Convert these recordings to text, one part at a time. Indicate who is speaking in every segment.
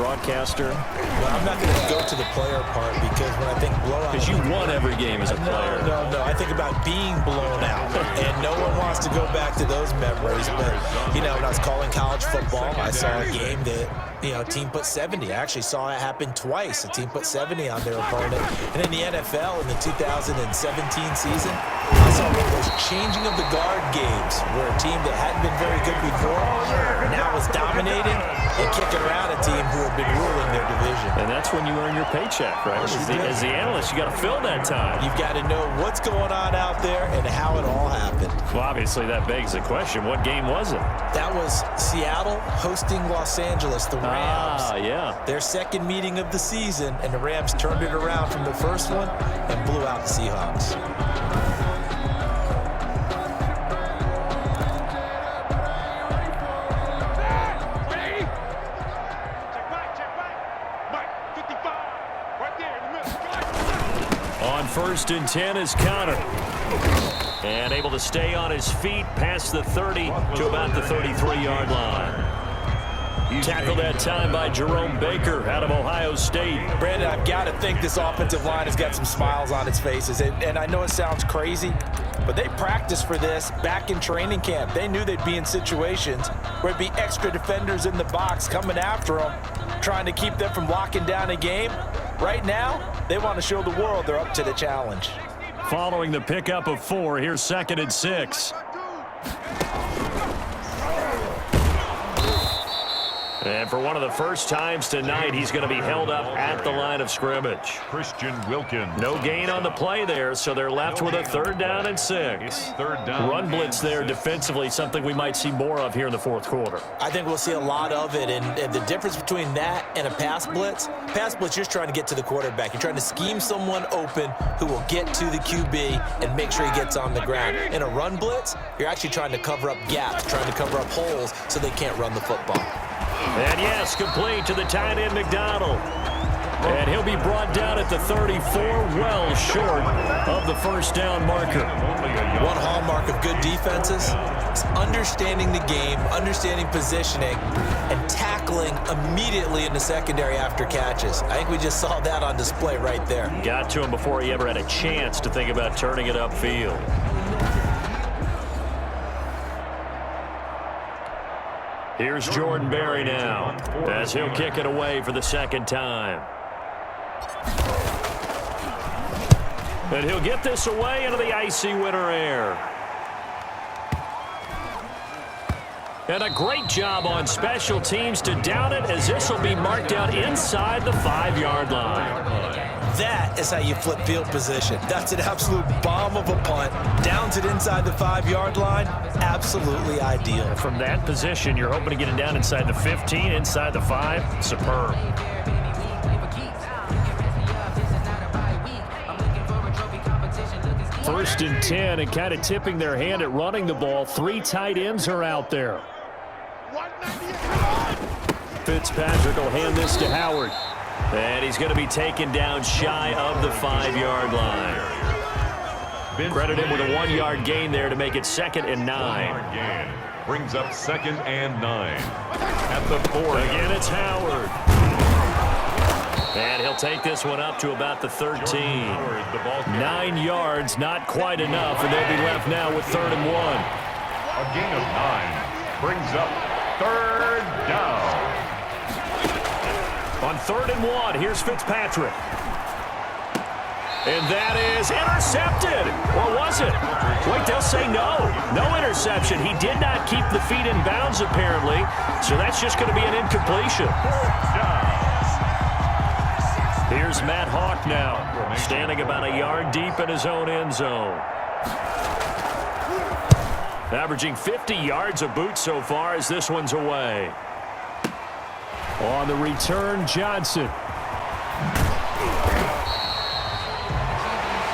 Speaker 1: broadcaster?
Speaker 2: Well, I'm not going to go to the player part because when I think blowout...
Speaker 1: Because you won every game as a player.
Speaker 2: No. I think about being blown out. And no one wants to go back to those memories. But, when I was calling college football, I saw a game that, a team put 70. I actually saw it happen twice. A team put 70 on their opponent. And in the NFL, in the 2017 season, I saw one of those changing of the guard games where a team that hadn't been very good before now was dominating and kicking around a team who had been ruling their division.
Speaker 1: And that's when you earn your paycheck, right? As the analyst, you got to fill that time.
Speaker 2: You've got to know what's going on out there and how it all happened.
Speaker 1: Well, obviously, that begs the question, what game was it?
Speaker 2: That was Seattle hosting Los Angeles, the Rams.
Speaker 1: Yeah.
Speaker 2: Their second meeting of the season, and the Rams turned it around from the first one and blew out the Seahawks.
Speaker 1: On 1st and 10 is Connor. And able to stay on his feet past the 30 to about the 33-yard line. Tackled that time by Jerome Baker out of Ohio State.
Speaker 2: Brandon, I've got to think this offensive line has got some smiles on its faces. And I know it sounds crazy, but they practiced for this back in training camp. They knew they'd be in situations where it'd be extra defenders in the box coming after them, trying to keep them from locking down a game. Right now, they want to show the world they're up to the challenge.
Speaker 1: Following the pickup of 4, here's 2nd and 6. And for one of the first times tonight, he's going to be held up at the line of scrimmage.
Speaker 3: Christian Wilkins.
Speaker 1: No gain on the play there, so they're left with a 3rd down and 6. Run blitz there defensively, something we might see more of here in the 4th quarter.
Speaker 2: I think we'll see a lot of it, and the difference between that and a pass blitz, you're just trying to get to the quarterback. You're trying to scheme someone open who will get to the QB and make sure he gets on the ground. In a run blitz, you're actually trying to cover up gaps, trying to cover up holes so they can't run the football.
Speaker 1: And yes, complete to the tight end McDonald. And he'll be brought down at the 34, well short of the 1st down marker.
Speaker 2: One hallmark of good defenses is understanding the game, understanding positioning, and tackling immediately in the secondary after catches. I think we just saw that on display right there.
Speaker 1: Got to him before he ever had a chance to think about turning it upfield. Here's Jordan Berry now, as he'll kick it away for the 2nd time. And he'll get this away into the icy winter air. And a great job on special teams to down it, as this will be marked out inside the 5-yard line.
Speaker 2: That is how you flip field position. That's an absolute bomb of a punt. Downs it inside the 5-yard line. Absolutely ideal.
Speaker 1: From that position, you're hoping to get it down inside the 15, inside the 5. Superb. First and 10, and kind of tipping their hand at running the ball. 3 tight ends are out there. Fitzpatrick will hand this to Howard. And he's going to be taken down shy of the 5-yard line. Credit him with a 1-yard gain there to make it 2nd and 9.
Speaker 3: Brings up 2nd and 9. At the 4.
Speaker 1: Again, it's Howard. And he'll take this one up to about the 13. 9 yards, not quite enough, and they'll be left now with 3rd and 1.
Speaker 3: A gain of 9 brings up 3rd down.
Speaker 1: On 3rd and 1, here's Fitzpatrick. And that is intercepted. Or was it? Wait, they'll say no. No interception. He did not keep the feet in bounds, apparently. So that's just going to be an incompletion. Here's Matt Hawk now, standing about a yard deep in his own end zone. Averaging 50 yards a boot so far as this one's away. On the return, Johnson.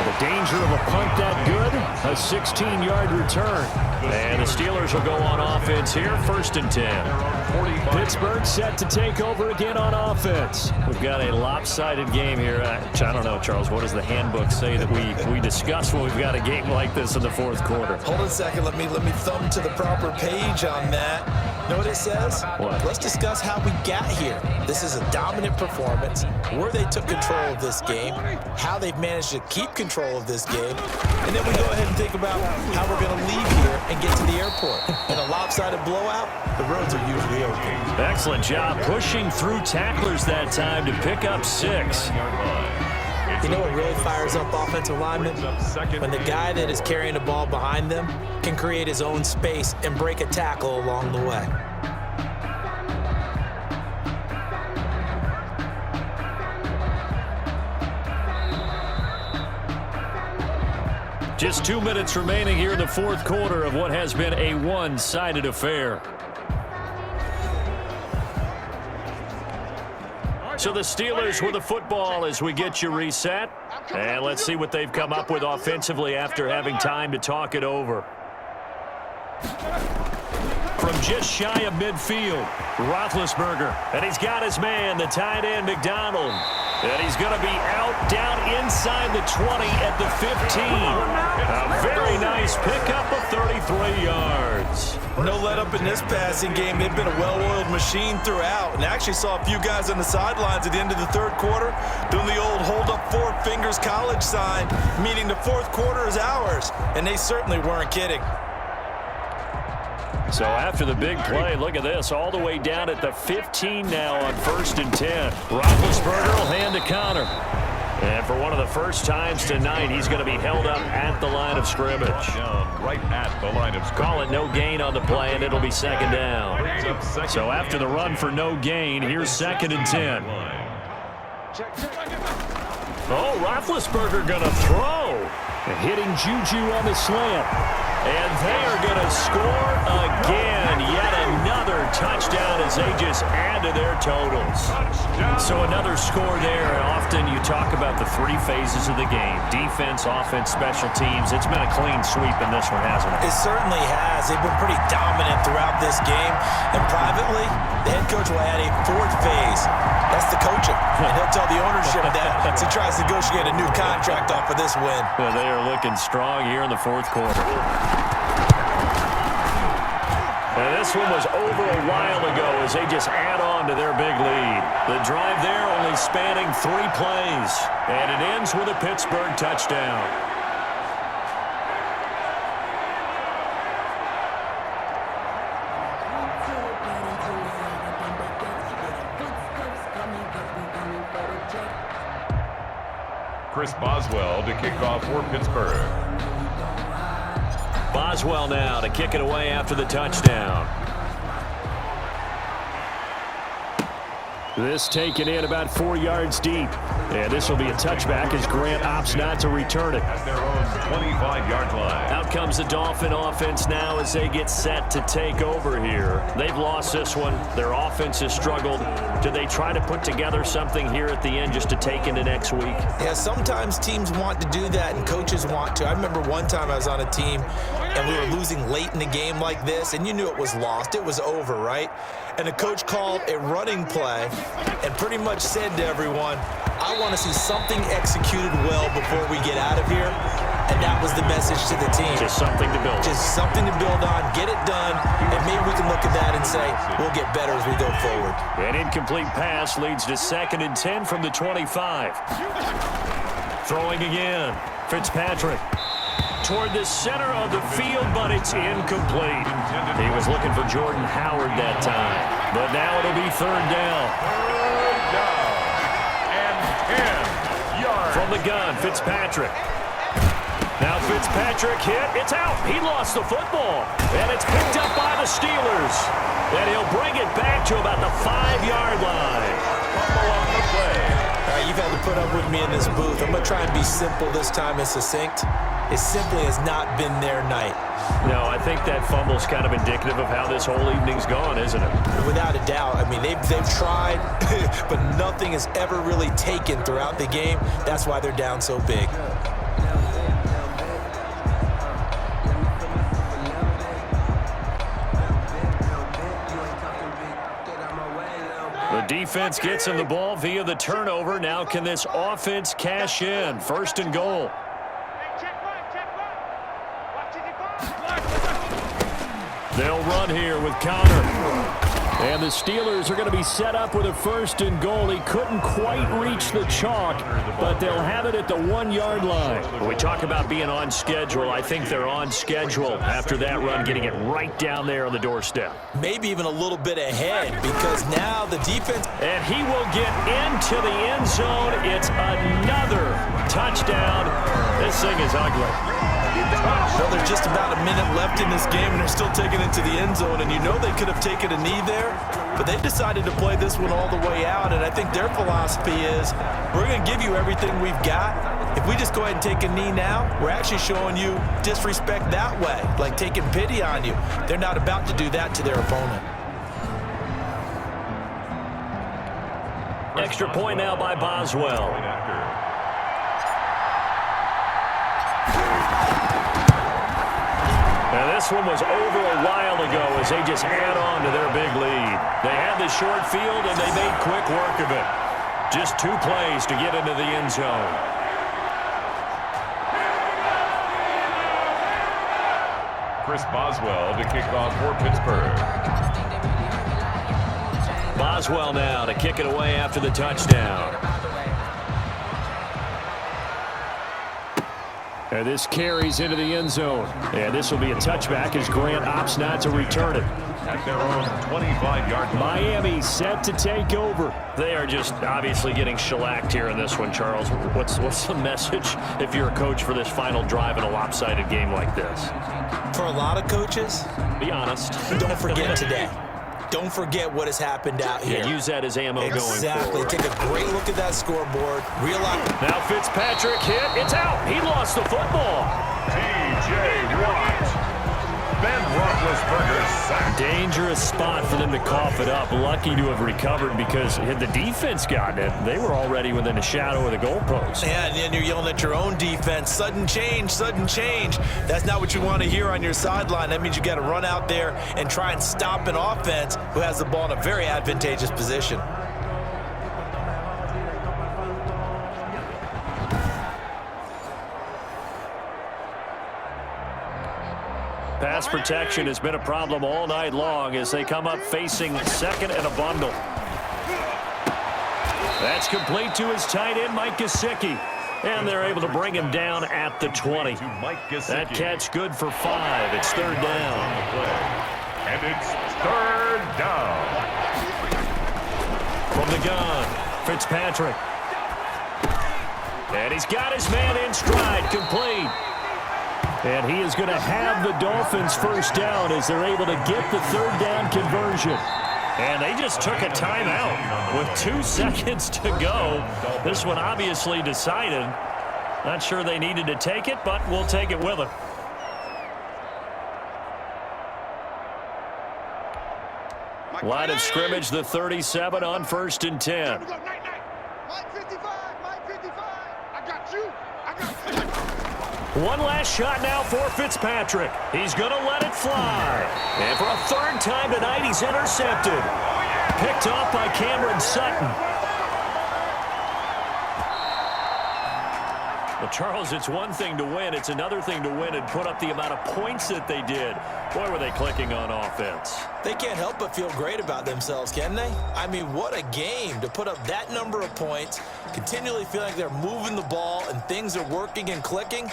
Speaker 1: The danger of a punt that good, a 16-yard return. And the Steelers will go on offense here, 1st and 10. Pittsburgh set to take over again on offense. We've got a lopsided game here. I don't know, Charles, what does the handbook say that we discuss when we've got a game like this in the 4th quarter?
Speaker 2: Hold on a second. Let me thumb to the proper page on that. Know what it says?
Speaker 1: What?
Speaker 2: Let's discuss how we got here. This is a dominant performance, where they took control of this game, how they've managed to keep control of this game, and then we go ahead and think about how we're going to leave here and get to the airport. In a lopsided blowout, the roads are usually open.
Speaker 1: Excellent job pushing through tacklers that time to pick up 6.
Speaker 2: You know what really fires up offensive linemen? When the guy that is carrying the ball behind them can create his own space and break a tackle along the way.
Speaker 1: Just 2 minutes remaining here in the fourth quarter of what has been a one-sided affair. So the Steelers with the football as we get you reset. And let's see what they've come up with offensively after having time to talk it over. From just shy of midfield, Roethlisberger. And he's got his man, the tight end, McDonald. And he's going to be out down inside the 20 at the 15. A very nice pickup of 33 yards.
Speaker 2: No let up in this passing game. They've been a well-oiled machine throughout. And I actually saw a few guys on the sidelines at the end of the third quarter doing the old hold up 4 fingers college sign, meaning the fourth quarter is ours. And they certainly weren't kidding.
Speaker 1: So after the big play, look at this, all the way down at the 15 now on 1st and 10. Roethlisberger will hand to Connor. And for one of the first times tonight, he's going to be held up at the line of scrimmage.
Speaker 3: Right at the line of scrimmage.
Speaker 1: Call it no gain on the play, and it'll be 2nd down. So after the run for no gain, here's 2nd and 10. Oh, Roethlisberger going to throw. Hitting Juju on the slant. And they are going to score again. Yet another touchdown as they just add to their totals. So another score there. Often you talk about the 3 phases of the game. Defense, offense, special teams. It's been a clean sweep in this one, hasn't it?
Speaker 2: It certainly has. They've been pretty dominant throughout this game. And privately, the head coach will add a 4th phase. That's the coaching. And he'll tell the ownership that as he tries to negotiate a new contract off of this win.
Speaker 1: Well, they are looking strong here in the fourth quarter. And this one was over a while ago as they just add on to their big lead. The drive there only spanning 3 plays. And it ends with a Pittsburgh touchdown.
Speaker 3: Chris Boswell to kick off for Pittsburgh.
Speaker 1: Boswell now to kick it away after the touchdown. This taken in about 4 yards deep. And this will be a touchback as Grant opts not to return it.
Speaker 3: At their own 25-yard line.
Speaker 1: Out comes the Dolphin offense now as they get set to take over here. They've lost this one. Their offense has struggled. Do they try to put together something here at the end just to take into next week?
Speaker 2: Yeah, sometimes teams want to do that and coaches want to. I remember one time I was on a team and we were losing late in the game like this, and you knew it was lost. It was over, right? And the coach called a running play and pretty much said to everyone, I want to see something executed well before we get out of here. And that was the message to the team.
Speaker 1: Just something to build.
Speaker 2: Just something to build on, get it done, and maybe we can look at that and say, we'll get better as we go forward.
Speaker 1: An incomplete pass leads to 2nd and 10 from the 25. Throwing again. Fitzpatrick. Toward the center of the field, but it's incomplete. He was looking for Jordan Howard that time. But now it'll be 3rd down.
Speaker 3: 3rd down. And 10 yards.
Speaker 1: From the gun, Fitzpatrick. Now Fitzpatrick hit. It's out. He lost the football. And it's picked up by the Steelers. And he'll bring it back to about the 5-yard line.
Speaker 3: Fumble on the play.
Speaker 2: All right, you've had to put up with me in this booth. I'm going to try and be simple this time and succinct. It simply has not been their night.
Speaker 1: No, I think that fumble's kind of indicative of how this whole evening's gone, isn't it?
Speaker 2: Without a doubt. I mean, they've tried, but nothing has ever really taken throughout the game. That's why they're down so big.
Speaker 1: The defense gets him the ball via the turnover. Now can this offense cash in? 1st and goal. They'll run here with Connor. And the Steelers are going to be set up with a 1st and goal. He couldn't quite reach the chalk, but they'll have it at the 1-yard line. When we talk about being on schedule, I think they're on schedule after that run, getting it right down there on the doorstep.
Speaker 2: Maybe even a little bit ahead, because now the defense...
Speaker 1: And he will get into the end zone. It's another touchdown. This thing is ugly.
Speaker 2: Well, there's just about a minute left in this game, and they're still taking it to the end zone. And you know they could have taken a knee there, but they decided to play this one all the way out. And I think their philosophy is, we're going to give you everything we've got. If we just go ahead and take a knee now, we're actually showing you disrespect that way, like taking pity on you. They're not about to do that to their opponent.
Speaker 1: Extra point now by Boswell. Now this one was over a while ago as they just add on to their big lead. They had the short field and they made quick work of it. Just 2 plays to get into the end zone.
Speaker 3: Chris Boswell to kick off for Pittsburgh.
Speaker 1: Boswell now to kick it away after the touchdown. And this carries into the end zone. And this will be a touchback as Grant opts not to return it.
Speaker 3: At their own 25-yard line.
Speaker 1: Miami set to take over. They are just obviously getting shellacked here in this one, Charles. What's the message if you're a coach for this final drive in a lopsided game like this?
Speaker 2: For a lot of coaches,
Speaker 1: be honest.
Speaker 2: Don't forget today. Don't forget what has happened out here.
Speaker 1: Yeah, use that as ammo going forward.
Speaker 2: Exactly. Take a great look at that scoreboard. Realize.
Speaker 1: Now Fitzpatrick hit. It's out. He lost the football.
Speaker 3: T.J. Watt. Ben Roethlisberger's sack.
Speaker 1: Dangerous spot for them to cough it up. Lucky to have recovered because had the defense gotten it, they were already within the shadow of the goalpost.
Speaker 2: Yeah, and then you're yelling at your own defense. Sudden change, sudden change. That's not what you want to hear on your sideline. That means you got to run out there and try and stop an offense who has the ball in a very advantageous position.
Speaker 1: Pass protection has been a problem all night long as they come up facing 2nd and a bundle. That's complete to his tight end, Mike Gesicki. And they're able to bring him down at the 20. That catch good for 5. It's 3rd down.
Speaker 3: And it's 3rd down.
Speaker 1: From the gun, Fitzpatrick. And he's got his man in stride, complete. And he is going to have the Dolphins 1st down as they're able to get the 3rd down conversion. And they just took a timeout with 2 seconds to go. This one obviously decided. Not sure they needed to take it, but we'll take it with them. Line of scrimmage, the 37 on 1st and 10. One last shot now for Fitzpatrick. He's going to let it fly. And for a 3rd time tonight, he's intercepted. Picked off by Cameron Sutton. Well, Charles, it's one thing to win. It's another thing to win and put up the amount of points that they did. Boy, were they clicking on offense.
Speaker 2: They can't help but feel great about themselves, can they? I mean, what a game to put up that number of points, continually feel like they're moving the ball and things are working and clicking.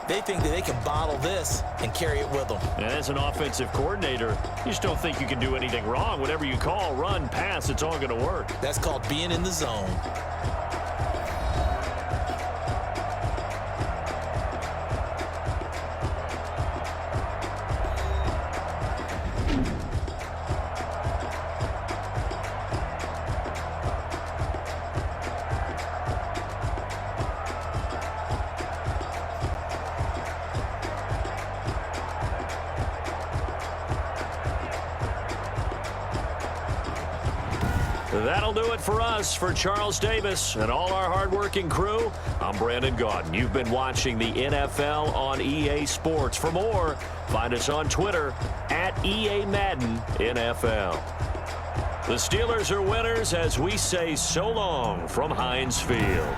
Speaker 2: They think that they can bottle this and carry it with them.
Speaker 1: And as an offensive coordinator, you just don't think you can do anything wrong. Whatever you call, run, pass, it's all going to work.
Speaker 2: That's called being in the zone.
Speaker 1: That'll do it for us. For Charles Davis and all our hardworking crew, I'm Brandon Gaudin. You've been watching the NFL on EA Sports. For more, find us on Twitter at EA Madden NFL. The Steelers are winners as we say so long from Heinz Field.